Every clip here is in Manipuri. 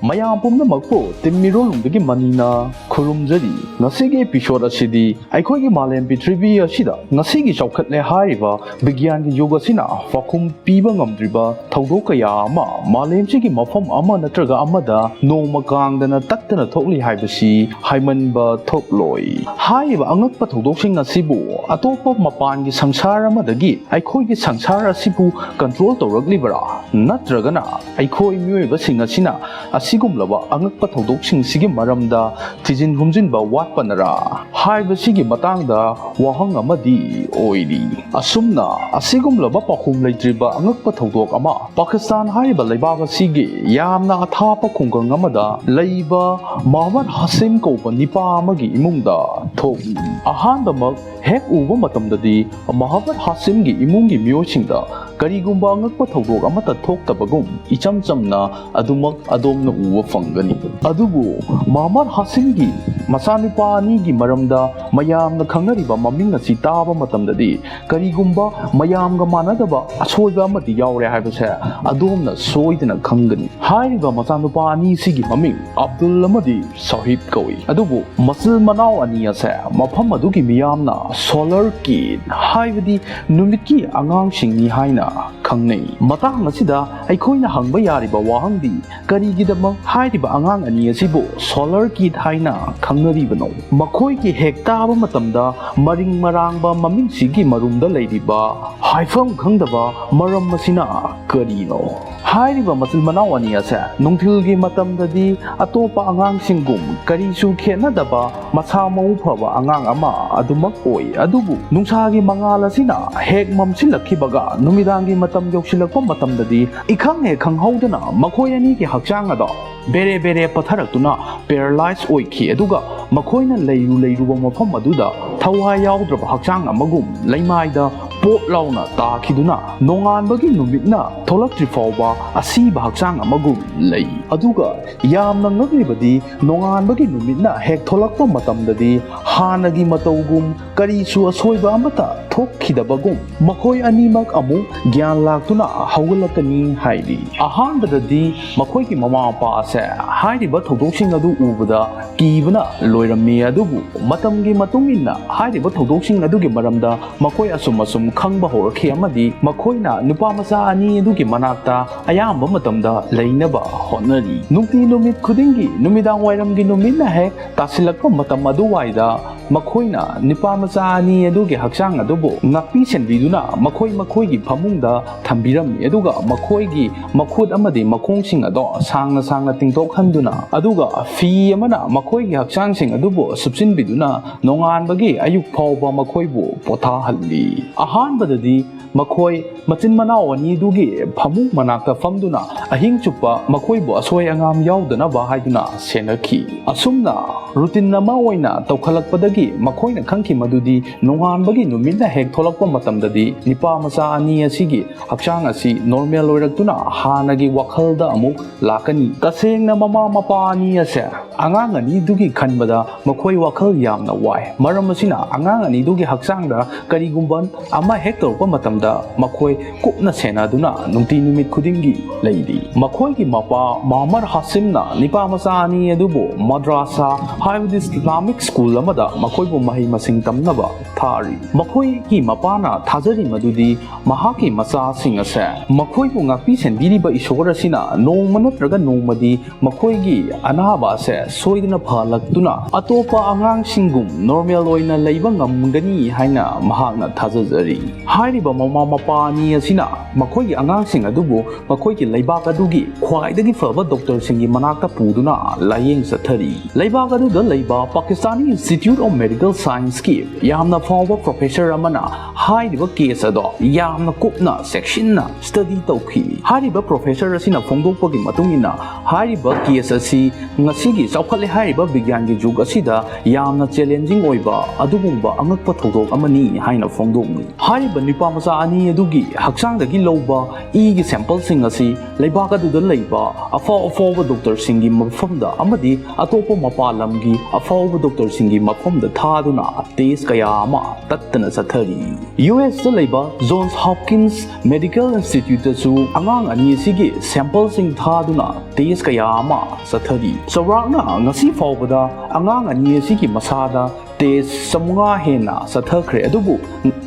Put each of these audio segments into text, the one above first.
ꯃꯌꯥꯝ ꯄꯨꯝꯅꯃꯛꯄꯨ ꯇꯤꯝꯃꯤꯔꯣꯜꯂꯨꯡꯗꯒꯤ ꯃꯅꯤꯅ ꯈꯨꯔꯨꯝꯖꯔꯤ ꯉꯁꯤꯒꯤ ꯑꯦꯄꯤꯁꯣꯗ ꯑꯁꯤꯗꯤ ꯑꯩꯈꯣꯏꯒꯤ ꯃꯥꯂꯦꯝ ꯄ꯭ꯔꯤꯊꯤꯕꯤ ꯑꯁꯤꯗ ꯉꯁꯤꯒꯤ ꯆꯥꯎꯈꯠꯂꯦ ꯍꯥꯏꯔꯤꯕ ꯕꯤꯒ꯭ꯌꯥꯟꯒꯤ ꯌꯨꯒ ꯑꯁꯤꯅ ꯄꯥꯎꯈꯨꯝ ꯄꯤꯕ ꯉꯝꯗ꯭ꯔꯤꯕ ꯊꯧꯗꯣꯛ ꯀꯌꯥ ꯑꯃ ꯃꯥꯂꯦꯝꯁꯤꯒꯤ ꯃꯐꯝ ꯑꯃ ꯅꯠꯇ꯭ꯔꯒ ꯑꯃꯗ ꯅꯣꯡꯃ ꯀꯥꯡꯗꯅ ꯇꯠꯇꯅ ꯊꯣꯛꯂꯤ ꯍꯥꯏꯕꯁꯤ ꯍꯥꯏꯃꯟꯕ ꯊꯣꯛꯂꯣꯏ ꯍꯥꯏꯔꯤꯕ ꯑꯉꯛꯄ ꯊꯧꯗꯣꯛꯁꯤꯡ ꯑꯁꯤꯕꯨ ꯑꯇꯣꯞꯄ ꯃꯄꯥꯟꯒꯤ ꯁꯪꯁꯥꯔ ꯑꯃꯗꯒꯤ ꯑꯩꯈꯣꯏꯒꯤ ꯁꯪꯁꯥꯔ ꯑꯁꯤꯕꯨ ꯀꯟꯇ꯭ꯔꯣꯜ ꯇꯧꯔꯛꯂꯤꯕꯔꯥ ꯅꯠꯇ꯭ꯔꯒꯅ ꯑꯩꯈꯣꯏ ꯃꯤꯑꯣꯏꯕꯁꯤꯡ ꯑꯁꯤꯅ ꯑꯁꯤꯒꯨꯝꯂꯕ ꯑꯉꯛꯄ ꯊꯧꯗꯣꯛꯁꯤꯡꯁꯤꯒꯤ ꯃꯔꯝꯗ ꯊꯤꯖꯤꯟ ꯍꯨꯝꯖꯤꯟꯕ ꯋꯥꯠꯄꯅꯔꯥ ꯍꯥꯏꯕꯁꯤꯒꯤ ꯃꯇꯥꯡꯗ ꯋꯥꯍꯪ ꯑꯃꯗꯤ ꯑꯣꯏꯔꯤ ꯑꯁꯨꯝꯅ ꯑꯁꯤꯒꯨꯝꯂꯕ ꯄꯥꯎꯈꯨꯝ ꯂꯩꯇ꯭ꯔꯤꯕ ꯑꯉꯛꯄ ꯊꯧꯗꯣꯛ ꯑꯃ ꯄꯥꯀꯤꯁꯇꯥꯟ ꯍꯥꯏꯔꯤꯕ ꯂꯩꯕꯥꯛ ꯑꯁꯤꯒꯤ ꯌꯥꯝꯅ ꯑꯊꯥꯞꯄ ꯈꯨꯡꯒꯪ ꯑꯃꯗ ꯂꯩꯕ ꯃꯣꯍꯝꯃꯗ ꯍꯥꯁꯤꯝ ꯀꯧꯕ ꯅꯤꯄꯥ ꯑꯃꯒꯤ ꯏꯃꯨꯡꯗ ꯊꯣꯛꯏ ꯑꯍꯥꯟꯕꯃꯛ ꯍꯦꯛ ꯎꯕ ꯃꯇꯝꯗꯗꯤ ꯃꯣꯍꯝꯃꯗ ꯍꯥꯁꯤꯝꯒꯤ ꯏꯃꯨꯡꯒꯤ ꯃꯤꯑꯣꯏꯁꯤꯡꯗ ꯀꯔꯤꯒꯨꯝꯕ ꯑꯉꯛꯄ ꯊꯧꯗꯣꯛ ꯑꯃꯠꯇ ꯊꯣꯛꯇꯕꯒꯨꯝ ꯏꯆꯝ ꯆꯝꯅ ꯑꯗꯨꯃꯛ ꯑꯗꯣꯝꯅ ꯎꯕ ꯐꯪꯒꯅꯤ ꯑꯗꯨꯕꯨ ꯃꯣꯍꯝꯃꯗ ꯍꯥꯁꯤꯝꯒꯤ ꯃꯆꯥꯅꯨꯄꯥ ꯑꯅꯤꯒꯤ ꯃꯔꯝꯗ ꯃꯌꯥꯝꯅ ꯈꯪꯅꯔꯤꯕ ꯃꯃꯤꯡ ꯑꯁꯤ ꯇꯥꯕ ꯃꯇꯝꯗꯗꯤ ꯀꯔꯤꯒꯨꯝꯕ ꯃꯌꯥꯝꯒ ꯃꯥꯟꯅꯗꯕ ꯑꯁꯣꯏꯕ ꯑꯃꯗꯤ ꯌꯥꯎꯔꯦ ꯍꯥꯏꯕꯁꯦ ꯑꯗꯣꯝꯅ ꯁꯣꯏꯗꯅ ꯈꯪꯒꯅꯤ ꯍꯥꯏꯔꯤꯕ ꯃꯆꯥꯅꯨꯄꯥ ꯑꯅꯤꯁꯤꯒꯤ ꯃꯃꯤꯡ ꯑꯕꯗꯨꯜ ꯑꯃꯗꯤ ꯁꯥꯍꯤꯕ ꯀꯧꯏ ꯑꯗꯨꯕꯨ ꯃꯆꯤꯜ ꯃꯅꯥꯎ ꯑꯅꯤ ꯑꯁꯦ ꯃꯐꯝ ꯑꯗꯨꯒꯤ ꯃꯤꯌꯥꯝꯅ ꯁꯣꯂꯔ ꯀꯤꯗ ꯍꯥꯏꯕꯗꯤ ꯅꯨꯃꯤꯠꯀꯤ ꯑꯉꯥꯡꯁꯤꯡꯅꯤ ꯍꯥꯏꯅ ꯈꯪꯅꯩ ꯃꯇꯥꯡ ꯑꯁꯤꯗ ꯑꯩꯈꯣꯏꯅ ꯍꯪꯕ ꯌꯥꯔꯤꯕ ꯋꯥꯍꯪꯗꯤ ꯀꯔꯤꯒꯤꯗꯃꯛ ꯍꯥꯏꯔꯤꯕ ꯑꯉꯥꯡ ꯑꯅꯤ ꯑꯁꯤꯕꯨ ꯁꯣꯂꯔ ꯀꯤꯗ ꯍꯥꯏꯅ ꯈꯪꯅꯔꯤꯕꯅꯣ ꯃꯈꯣꯏꯒꯤ ꯍꯦꯛ ꯇꯥꯕ ꯃꯇꯝꯗ ꯃꯔꯤꯡ ꯃꯔꯥꯡꯕ ꯃꯃꯤꯡꯁꯤꯒꯤ ꯃꯔꯨꯝꯗ ꯂꯩꯔꯤꯕ ꯍꯥꯏꯐꯝ ꯈꯪꯗꯕ ꯃꯔꯝ ꯑꯁꯤꯅ ꯀꯔꯤꯅꯣ ꯍꯥꯏꯔꯤꯕ ꯃꯆꯤꯜ ꯃꯅꯥꯎ ꯑꯅꯤ ꯑꯁꯦ ꯅꯨꯡꯊꯤꯜꯒꯤ ꯃꯇꯝꯗꯗꯤ ꯑꯇꯣꯞꯄ ꯑꯉꯥꯡꯁꯤꯡꯒꯨꯝ ꯀꯔꯤꯁꯨ ꯈꯦꯠꯅꯗꯕ ꯃꯁꯥ ꯃꯎ ꯐꯕ ꯑꯉꯥꯡ ꯑꯃ ꯑꯗꯨꯃꯛ ꯑꯣꯏ ꯑꯗꯨꯕꯨ ꯅꯨꯡꯁꯥꯒꯤ ꯃꯉꯥꯜ ꯑꯁꯤꯅ ꯍꯦꯛ ꯃꯝꯁꯤꯜꯂꯛꯈꯤꯕꯒ ꯅꯨꯃꯤꯗꯥꯡꯒꯤ ꯃꯇꯝ ꯌꯧꯁꯤꯜꯂꯛꯄ ꯃꯇꯝꯗꯗꯤ ꯏꯈꯪ ꯍꯦꯛ ꯈꯪꯍꯧꯗꯅ ꯃꯈꯣꯏ ꯑꯅꯤꯒꯤ ꯍꯛꯆꯥꯡ ꯑꯗꯣ ꯕꯦꯔꯦ ꯕꯦꯔꯦ ꯄꯠꯊꯔꯛꯇꯨꯅ ꯄꯦꯔꯥꯂꯥꯏꯁ ꯑꯣꯏꯈꯤ ꯑꯗꯨꯒ ꯃꯈꯣꯏꯅ ꯂꯩꯔꯨꯕ ꯃꯐꯝ ꯑꯗꯨꯗ ꯊꯋꯥꯏ ꯌꯥꯎꯗ꯭ꯔꯕ ꯍꯛꯆꯥꯡ ꯑꯃꯒꯨꯝ ꯂꯩꯃꯥꯏꯗ ꯄꯣꯞ ꯂꯥꯎꯅ ꯇꯥꯈꯤꯗꯨꯅ ꯅꯣꯡꯉꯥꯟꯕꯒꯤ ꯅꯨꯃꯤꯠꯅ ꯊꯣꯛꯂꯛꯇ꯭ꯔꯤ ꯐꯥꯎꯕ ꯑꯁꯤꯕ ꯍꯛꯆꯥꯡ ꯑꯃꯒꯨꯝ ꯂꯩ ꯑꯗꯨꯒ ꯌꯥꯝꯅ ꯉꯛꯂꯤꯕꯗꯤ ꯅꯣꯡꯉꯥꯟꯕꯒꯤ ꯅꯨꯃꯤꯠꯅ ꯍꯦꯛ ꯊꯣꯛꯂꯛꯄ ꯃꯇꯝꯗꯗꯤ ꯍꯥꯟꯅꯒꯤ ꯃꯇꯧꯒꯨꯝ ꯀꯔꯤꯁꯨ ꯑꯁꯣꯏꯕ ꯑꯃꯠꯇ ꯊꯣꯛꯈꯤꯗꯕꯒꯨꯝ ꯃꯈꯣꯏ ꯑꯅꯤꯃꯛ ꯑꯃꯨꯛ ꯒ꯭ꯌꯥꯟ ꯂꯥꯛꯇꯨꯅ ꯍꯧꯒꯠꯂꯛꯀꯅꯤ ꯍꯥꯏꯔꯤ ꯑꯍꯥꯟꯕꯗꯗꯤ ꯃꯈꯣꯏꯒꯤ ꯃꯃꯥ ꯃꯄꯥ ꯑꯁꯦ ꯍꯥꯏꯔꯤꯕ ꯊꯧꯗꯣꯛꯁꯤꯡ ꯑꯗꯨ ꯎꯕꯗ ꯀꯤꯕꯅ ꯂꯣꯏꯔꯝꯃꯤ ꯑꯗꯨꯕు ꯃꯇꯝꯒꯤ ꯃꯇꯨꯡ ꯏꯟꯅ ꯍꯥꯏꯔꯤꯕ ꯊꯧꯗꯣꯛꯁꯤꯡ ꯑꯗꯨꯒꯤ ꯃꯔꯝꯗ ꯃꯈꯣꯏ ꯑꯁꯨꯝ ꯈꯪꯕ ꯍꯧꯔꯛꯈꯤ ꯑꯃꯗꯤ ꯃꯈꯣꯏꯅ ꯅꯨꯄꯥ ꯃꯆꯥ ꯑꯅꯤ ꯑꯗꯨꯒꯤ ꯃꯅꯥꯛꯇ ꯑꯌꯥꯝꯕ ꯃꯇꯝꯗ ꯂꯩꯅꯕ ꯍꯣꯠꯅꯔꯤ ꯅꯨꯃꯤꯠ ꯈꯨꯗꯤꯡꯒꯤ ꯅꯨꯃꯤꯗꯥꯡ ꯋꯥꯏꯔꯝꯒꯤ ꯅꯨꯃꯤꯠꯅ ꯍꯦꯛ ꯇꯥꯁꯤꯜꯂꯛꯄ ꯃꯇꯝ ꯑꯗꯨꯋꯥꯏꯗ ꯃꯈꯣꯏꯅ ꯅꯨꯄꯥ ꯃꯆꯥ ꯑꯅꯤ ꯑꯗꯨꯒꯤ ꯍꯛꯆꯥꯡ ꯑꯗꯨꯕꯨ ꯉꯥꯛꯄꯤ ꯁꯦꯟꯕꯤꯗꯨꯅ ꯃꯈꯣꯏꯒꯤ ꯐꯃꯨꯡꯗ ꯊꯝꯕꯤꯔꯝꯃꯤ ꯑꯗꯨꯒ ꯃꯈꯣꯏꯒꯤ ꯃꯈꯨꯠ ꯑꯃꯗꯤ ꯃꯈꯣꯡꯁꯤꯡ ꯑꯗꯣ ꯁꯥꯡꯅ ꯇꯤꯡꯊꯣꯛꯍꯟꯗꯨꯅ ꯑꯗꯨꯒ ꯐꯤ ꯑꯃꯅꯃꯈꯣꯏꯒꯤ ꯍꯛꯆꯥꯡꯁꯤꯡ ꯑꯗꯨꯕꯨ ꯁꯨꯞꯆꯤꯟꯕꯤꯗꯨꯅ ꯅꯣꯡꯉꯥꯟꯕꯒꯤ ꯑꯌꯨꯛ ꯐꯥꯎꯕ ꯃꯈꯣꯏꯕꯨ ꯄꯣꯊꯥꯍꯜꯂꯤ ꯑꯍꯥꯟꯕꯗꯗꯤ ꯃꯈꯣꯏ ꯃꯆꯤꯟ ꯃꯅꯥꯎ ꯑꯅꯤꯗꯨꯒꯤ ꯐꯃꯨꯡ ꯃꯅꯥꯛꯇ ꯐꯝꯗꯨꯅ ꯑꯍꯤꯡ ꯆꯨꯞꯄ ꯃꯈꯣꯏꯕꯨ ꯑꯁꯣꯏ ꯑꯉꯥꯝ ꯌꯥꯎꯗꯅꯕ ꯍꯥꯏꯗꯨꯅ ꯁꯦꯟꯅꯈꯤ ꯑꯁꯨꯝꯅ ꯔꯨꯇꯤꯟ ꯑꯃ ꯑꯣꯏꯅ ꯇꯧꯈꯠꯂꯛꯄꯗꯒꯤ ꯃꯈꯣꯏꯅ ꯈꯪꯈꯤ ꯃꯗꯨꯗꯤ ꯅꯣꯡꯉꯥꯟꯕꯒꯤ ꯅꯨꯃꯤꯠꯅ ꯍꯦꯛ ꯊꯣꯛꯂꯛꯄ ꯃꯇꯝꯗꯗꯤ ꯅꯤꯄꯥ ꯃꯆꯥ ꯑꯅꯤ ꯑꯁꯤꯒꯤ ꯍꯛꯆꯥꯡ ꯑꯁꯤ ꯅꯣꯔꯃꯦꯜ ꯑꯣꯏꯔꯛꯇꯨꯅ ꯍꯥꯟꯅꯒꯤ ꯋꯥꯈꯜꯗ ꯑꯃꯨꯛ ꯂꯥꯛꯀꯅꯤ ꯇꯁꯦꯡꯅ ꯃꯃꯥ ꯃꯄꯥ ꯑꯅꯤ ꯑꯁꯦ ꯑꯉꯥꯡ ꯑꯅꯤꯗꯨꯒꯤ ꯈꯟꯕꯗ ꯃꯈꯣꯏ ꯋꯥꯈꯜ ꯌꯥꯝꯅ ꯋꯥꯏ ꯃꯔꯝ ꯑꯁꯤꯅ ꯑꯉꯥꯡ ꯑꯅꯤꯗꯨꯒꯤ ꯍꯛꯆꯥꯡꯗ ꯀꯔꯤꯒꯨꯝꯕ ꯑꯃ ꯍꯦꯛ ꯇꯧꯔꯛꯄ ꯃꯇꯝꯗ ꯃꯈꯣꯏ ꯀꯨꯞꯅ ꯁꯦꯟꯅꯗꯨꯅ ꯅꯨꯃꯤꯠ ꯈꯨꯗꯤꯡꯒꯤ ꯂꯩꯔꯤ ꯃꯈꯣꯏꯒꯤ ꯃꯄꯥ ꯃꯣꯍꯝꯃꯗ ꯍꯥꯁꯤꯝꯅ ꯅꯤꯄꯥ ꯃꯆꯥ ꯑꯅꯤ ꯑꯗꯨꯕꯨ ꯃദ്ꯔꯥꯁꯥ ꯍꯥꯏꯕꯗꯤ ꯏꯁꯂꯥꯃꯤꯛ ꯁ꯭ꯀꯨꯜ ꯑꯃꯗ ꯃꯈꯣꯏꯕꯨ ꯃꯍꯩ ꯃꯁꯤꯡ ꯇꯝꯅꯕ ꯊꯥꯔꯤ ꯃꯈꯣꯏꯒꯤ ꯃꯄꯥꯅ ꯊꯥꯖꯔꯤ ꯃꯗꯨꯗꯤ ꯃꯍꯥꯛꯀꯤ ꯃꯆꯥꯁꯤꯡ ꯑꯁꯦ ꯃꯈꯣꯏꯕꯨ ꯉꯥꯛꯄꯤ ꯁꯦꯟꯕꯤꯔꯤꯕ ꯏꯁꯣꯔ ꯑꯁꯤꯅ ꯅꯣꯡꯃ ꯅꯠꯇ꯭ꯔꯒ ꯅꯣꯡꯃꯗꯤ ꯃꯈꯣꯏꯒꯤ ꯑꯅꯥꯕ ꯑꯁꯦ ꯁꯣꯏꯗꯅ ꯐꯍꯜꯂꯛꯇꯨꯅ ꯑꯇꯣꯞꯄ ꯑꯉꯥꯡꯁꯤꯡꯒꯨꯝ ꯅꯣꯔꯃꯦꯜ ꯑꯣꯏꯅ ꯂꯩꯕ ꯉꯝꯒꯅꯤ ꯍꯥꯏꯅ ꯃꯍꯥꯛꯅ ꯊꯥꯖꯖꯔꯤ ꯍꯥꯏꯔꯤꯕ ꯃꯃꯥ ꯃꯄꯥ ꯑꯅꯤ ꯑꯁꯤꯅ ꯃꯈꯣꯏꯒꯤ ꯑꯉꯥꯡꯁꯤꯡ ꯑꯗꯨꯕు ꯃꯈꯣꯏꯒꯤ ꯂꯩꯕꯥꯛ ꯑꯗꯨꯒꯤ ꯈ꯭ꯋꯥꯏꯗꯒꯤ ꯐꯕ ꯗꯣꯛꯇꯔꯁꯤꯡꯒꯤ ꯃꯅꯥꯛꯇ ꯄꯨꯗꯨꯅ ꯂꯥꯌꯦꯡ ꯆꯠꯊꯔꯤ ꯂꯩꯕꯥꯛ ꯑꯗꯨꯗ ꯂꯩꯕ ꯄꯥꯀꯤꯁꯇꯥꯅꯤ ꯏꯟꯁꯇꯤꯇ꯭ꯌꯨꯠ ꯑꯣꯐ ꯃꯦꯗꯤꯀꯦꯜ ꯁꯥꯏꯟꯁꯀꯤ ꯌꯥꯝꯅ ꯐꯥꯎꯕ ꯄ꯭ꯔꯣꯐꯦꯁꯔ ꯑꯃꯅ ꯍꯥꯏꯔꯤꯕ ꯀꯦꯁ ꯑꯗꯣ ꯌꯥꯝꯅ ꯀꯨꯞꯅ ꯆꯦꯛꯁꯤꯟꯅ ꯁ꯭ꯇꯗꯤ ꯇꯧꯈꯤ ꯍꯥꯏꯔꯤꯕ ꯄ꯭ꯔꯣꯐꯦꯁꯔ ꯑꯁꯤꯅ ꯐꯣꯡꯗꯣꯛꯄꯒꯤ ꯃꯇꯨꯡ ꯏꯟꯅ ꯍꯥꯏꯔꯤꯕ ꯀꯦꯁ ꯑꯁꯤ ꯉꯁꯤꯒꯤ ꯆꯥꯎꯈꯠꯂꯦ ꯍꯥꯏꯔꯤꯕ ꯍꯥꯏꯔꯤꯕ ꯕꯤꯒ꯭ꯌꯥꯟꯒꯤ ꯖꯨꯒ ꯑꯁꯤꯗ ꯌꯥꯝꯅ ꯆꯦꯂꯦꯟꯖꯤꯡ ꯑꯣꯏꯕ ꯑꯗꯨꯒꯨꯝꯕ ꯑꯉꯛꯄ ꯊꯧꯗꯣꯛ ꯑꯃꯅꯤ ꯍꯥꯏꯅ ꯐꯣꯡꯗꯣꯛꯂꯤ꯫ ꯍꯥꯏꯔꯤꯕ ꯅꯨꯄꯥ ꯃꯆꯥ ꯑꯅꯤ ꯑꯗꯨꯒꯤ ꯍꯛꯆꯥꯡꯗꯒꯤ ꯂꯧꯕ ꯏꯒꯤ ꯁꯦꯝꯄꯜꯁꯤꯡ ꯑꯁꯤ ꯂꯩꯕꯥꯛ ꯑꯗꯨꯗ ꯂꯩꯕ ꯑꯐꯥꯎꯕ ꯗꯣꯛꯇꯔꯁꯤꯡꯒꯤ ꯃꯐꯝꯗ ꯑꯃꯗꯤ ꯑꯇꯣꯞꯄ ꯃꯄꯥꯟ ꯂꯝꯒꯤ ꯑꯐꯥꯎꯕ ꯗꯣꯛꯇꯔꯁꯤꯡꯒꯤ ꯃꯐꯝꯗ ꯊꯥꯗꯨꯅ ꯇꯦꯁ ꯀꯌꯥ ꯑꯃ ꯇꯠꯇꯅ ꯆꯠꯊꯔꯤ꯫ ꯌꯨ.ꯑꯦꯁ.ꯇ ꯂꯩꯕ ꯖꯣꯟꯁ ꯍꯣꯞꯀꯤꯟꯁ ꯃꯦꯗꯤꯀꯦꯜ ꯏꯟꯁꯇꯤꯇ꯭ꯌꯨꯠꯇꯁꯨ ꯑꯉꯥꯡ ꯑꯅꯤ ꯑꯁꯤꯒꯤ ꯁꯦꯝꯄꯜꯁꯤꯡ ꯊꯥꯗꯨꯅ ꯇꯦꯁ ꯀꯌꯥ ꯑꯃ ꯆꯠꯊꯔꯤ꯫ ꯆꯥꯎꯔꯥꯛꯅ ꯉꯁꯤ ꯐꯥꯎꯕꯗ ꯑꯉꯥꯡ ꯑꯅꯤ ꯑꯁꯤꯒꯤ ꯃꯁꯥꯗ ꯇꯦꯁ 500 ꯍꯦꯟꯅ ꯆꯠꯊꯈ꯭ꯔꯦ ꯑꯗꯨꯕꯨ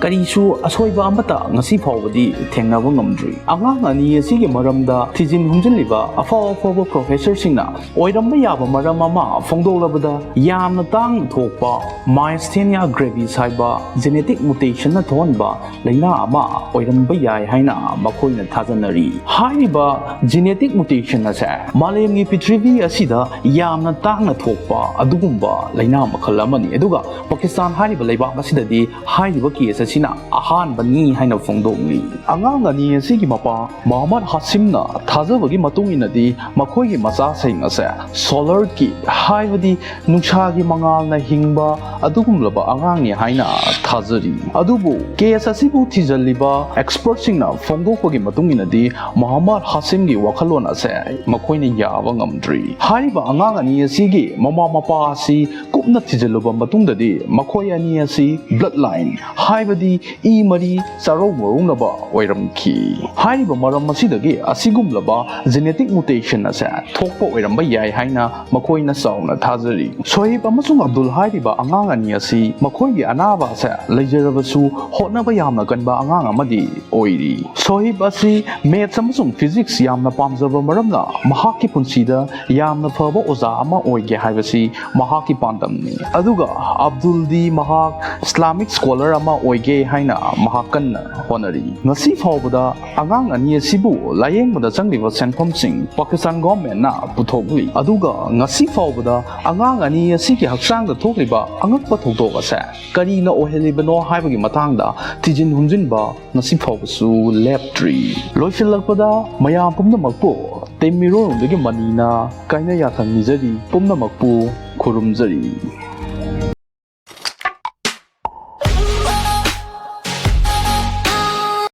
ꯀꯔꯤꯁꯨ ꯑꯁꯣꯏꯕ ꯑꯃꯠꯇ ꯉꯁꯤ ꯐꯥꯎꯕꯗꯤ ꯊꯦꯡꯅꯕ ꯉꯝꯗ꯭ꯔꯤ꯫ ꯑꯉꯥꯡ ꯑꯅꯤ ꯑꯁꯤꯒꯤ ꯃꯔꯝꯗ ꯊꯤꯖꯤꯟ ꯍꯨꯝꯖꯤꯜꯂꯤꯕ ꯑꯐꯥꯎꯕ ꯄ꯭ꯔꯣꯐꯦꯁꯔꯁꯤꯡꯅ ꯑꯣꯏꯔꯝꯕ ꯌꯥꯕ ꯃꯔꯝ ꯑꯃ ꯐꯣꯡꯗꯣꯛꯂꯕꯗ ꯌꯥꯝꯅ ꯇꯥꯡꯅ ꯊꯣꯛꯄ ꯃꯥꯏꯁꯊꯦꯅꯤꯌꯥ ꯒ꯭ꯔꯦꯚꯤꯁ ꯍꯥꯏꯕ ꯖꯦꯅꯦꯇꯤꯛ ꯃꯨꯇꯦꯁꯟꯅ ꯊꯣꯛꯍꯟꯕ ꯂꯩꯅꯥ ꯑꯃ ꯑꯣꯏꯔꯝꯕ ꯌꯥꯏ ꯍꯥꯏꯅ ꯃꯈꯣꯏꯅ ꯊꯥꯖꯅꯔꯤ꯫ ꯍꯥꯏꯔꯤꯕ ꯖꯦꯅꯦꯇꯤक ꯃꯨꯇꯦꯁꯟ ꯑꯁꯦ ꯃꯥꯂꯦꯝꯒꯤ ꯄ꯭ꯔꯤꯊꯤꯕꯤ ꯑꯁꯤꯗ ꯌꯥꯝꯅ ꯇꯥꯡꯅ ꯊꯣꯛꯄ ꯑꯗꯨꯒꯨꯝꯕ ꯂꯩꯅꯥ ꯃꯈꯜ ꯑꯃꯅꯤ ꯑꯗꯨꯒ ꯄꯥꯀꯤꯁꯇꯥꯟ ꯍꯥꯏꯔꯤꯕ ꯂꯩꯕꯥꯛ ꯑꯁꯤꯗꯗꯤ ꯍꯥꯏꯔꯤꯕ ꯀꯦꯁ ꯑꯁꯤꯅ ꯑꯍꯥꯟꯕꯅꯤ ꯍꯥꯏꯅ ꯐꯣꯡꯗꯣꯛꯂꯤ꯫ ꯑꯉꯥꯡ ꯑꯅꯤ ꯑꯁꯤꯒꯤ ꯃꯄꯥ ꯃꯣꯍꯝꯃꯗ ꯍꯥꯁꯤꯝꯅ ꯊꯥꯖꯕꯒꯤ ꯃꯇꯨꯡ ꯏꯟꯅꯗꯤ ꯃꯈꯣꯏꯒꯤ ꯃꯆꯥꯁꯤꯡ ꯑꯁꯦ ꯁꯣꯂꯔ ꯀꯤꯗ ꯍꯥꯏꯕꯗꯤ ꯅꯨꯡꯁꯥꯒꯤ ꯃꯉꯥꯜꯅ ꯍꯤꯡꯕ ꯑꯗꯨꯒꯨꯝꯂꯕ ꯑꯉꯥꯡꯅꯤ ꯍꯥꯏꯅ ꯊꯥꯖꯔꯤ꯫ ꯑꯗꯨꯕꯨ ꯀꯦꯁ ꯑꯁꯤꯕꯨ ꯊꯤꯖꯤꯜꯂꯤꯕ ꯑꯦꯛꯁꯄꯔꯠꯁꯤꯡꯅ ꯐꯣꯡꯗꯣꯛꯄꯒꯤ ꯃꯇꯨꯡ ꯏꯟꯅꯗꯤ ꯃꯣꯍꯝꯃꯗ ꯍꯥꯁꯤꯝꯒꯤ ꯋꯥꯈꯜꯂꯣꯟ ꯑꯁꯦ ꯃꯈꯣꯏꯅ ꯌꯥꯕ ꯉꯝꯗ꯭ꯔꯤ꯫ ꯍꯥꯏꯔꯤꯕ ꯑꯉꯥꯡ ꯑꯅꯤ ꯑꯁꯤꯒꯤ ꯃꯃꯥ ꯃꯄꯥ ꯑꯁꯤ ꯀꯨꯞꯅ ꯊꯤꯖꯤꯜꯂꯨꯕ ꯃꯇꯨꯡꯗꯗꯤ ꯃꯈꯣꯏ ꯑꯅꯤ ꯑꯁꯤ ꯕ꯭ꯂꯗ ꯂꯥꯏꯟ ꯍꯥꯏꯕꯗꯤ ꯏ ꯃꯔꯤ ꯆꯥꯔꯧ ꯃꯔꯧꯅꯕ ꯑꯣꯏꯔꯝꯈꯤ꯫ ꯍꯥꯏꯔꯤꯕ ꯃꯔꯝ ꯑꯁꯤꯗꯒꯤ ꯑꯁꯤꯒꯨꯝꯂꯕ ꯖꯦꯅꯦꯇꯤꯛ ꯃꯨꯇꯦꯁꯟ ꯑꯁꯦ ꯊꯣꯛꯄ ꯑꯣꯏꯔꯝꯕ ꯌꯥꯏ ꯍꯥꯏꯅ ꯃꯈꯣꯏꯅ ꯆꯥꯎꯅ ꯊꯥꯖꯔꯤ꯫ ꯁꯣꯍꯤꯕ ꯑꯃꯁꯨꯡ ꯑꯕꯗꯨꯜ ꯍꯥꯏꯔꯤꯕ ꯑꯉꯥꯡ ꯑꯅꯤ ꯑꯁꯤ ꯃꯈꯣꯏꯒꯤ ꯑꯅꯥꯕ ꯑꯁꯦ ꯂꯩꯖꯔꯕꯁꯨ ꯍꯣꯠꯅꯕ ꯌꯥꯝꯅ ꯀꯟꯕ ꯑꯉꯥꯡ ꯑꯃꯗꯤ ꯑꯣꯏꯔꯤ꯫ ꯁꯣꯍꯤꯕ ꯑꯁꯤ ꯃꯦꯊꯁ ꯑꯃꯁꯨꯡ ꯐꯤꯖꯤꯛꯁ ꯌꯥꯝꯅ ꯄꯥꯝꯖꯕ ꯃꯔꯝꯅ ꯃꯍꯥꯛꯀꯤ ꯄꯨꯟꯁꯤꯗ ꯌꯥꯝꯅ ꯐꯕ ꯑꯣꯖꯥ ꯑꯃ ꯑꯣꯏꯒꯦ ꯍꯥꯏꯕꯁꯤ ꯃꯍꯥꯛꯀꯤ ꯄꯥꯟꯗꯝꯅꯤ꯫ ꯑꯗꯨꯒ ꯑꯕꯗꯨꯜꯗꯤ ꯃꯍꯥꯛ ꯏꯁꯂꯥꯃꯤꯛ ꯁ꯭ꯀꯣꯂꯔ ꯑꯃ ꯑꯣꯏꯒꯦ ꯍꯥꯏꯅ ꯃꯍꯥꯛ ꯀꯟꯅ ꯍꯣꯠꯅꯔꯤ꯫ ꯉꯁꯤ ꯐꯥꯎꯕꯗ ꯑꯉꯥꯡ ꯑꯅꯤ ꯑꯁꯤꯕꯨ ꯂꯥꯌꯦꯡꯕꯗ ꯆꯪꯂꯤꯕ ꯁꯦꯟꯐꯝꯁꯤꯡ ꯄꯥꯀꯤꯁꯇꯥꯟ ꯒꯣꯚꯔꯟꯃꯦꯟꯠꯅ ꯄꯨꯊꯣꯛꯂꯤ꯫ ꯑꯗꯨꯒ ꯉꯁꯤ ꯐꯥꯎꯕꯗ ꯑꯉꯥꯡ ꯑꯅꯤ ꯑꯁꯤꯒꯤ ꯍꯛꯆꯥꯡꯗ ꯊꯣꯛꯂꯤꯕ ꯑꯉꯛꯄ ꯊꯧꯗꯣꯛ ꯑꯁꯦ ꯀꯔꯤꯅ ꯑꯣꯏꯍꯜꯂꯤꯕꯅꯣ ꯍꯥꯏꯕꯒꯤ ꯃꯇꯥꯡꯗ ꯊꯤꯖꯤꯟ ꯍꯨꯝꯖꯤꯟꯕ ꯉꯁꯤ ꯐꯥꯎꯕꯁꯨ ꯂꯦꯞꯇ꯭ꯔꯤ꯫ ꯂꯣꯏꯁꯤꯜꯂꯛꯄꯗ ꯃꯌꯥꯝ ꯄꯨꯝꯅꯃꯛꯄꯨ ꯇꯤꯝ ꯃꯤꯔꯣꯜꯔꯣꯝꯗꯒꯤ ꯃꯅꯤꯅ ꯀꯥꯏꯅ ꯌꯥꯊꯪ ꯅꯤꯖꯔꯤ꯫ ꯄꯨꯝꯅꯃꯛꯄꯨ ꯈꯨꯔꯨꯝꯖꯔꯤ꯫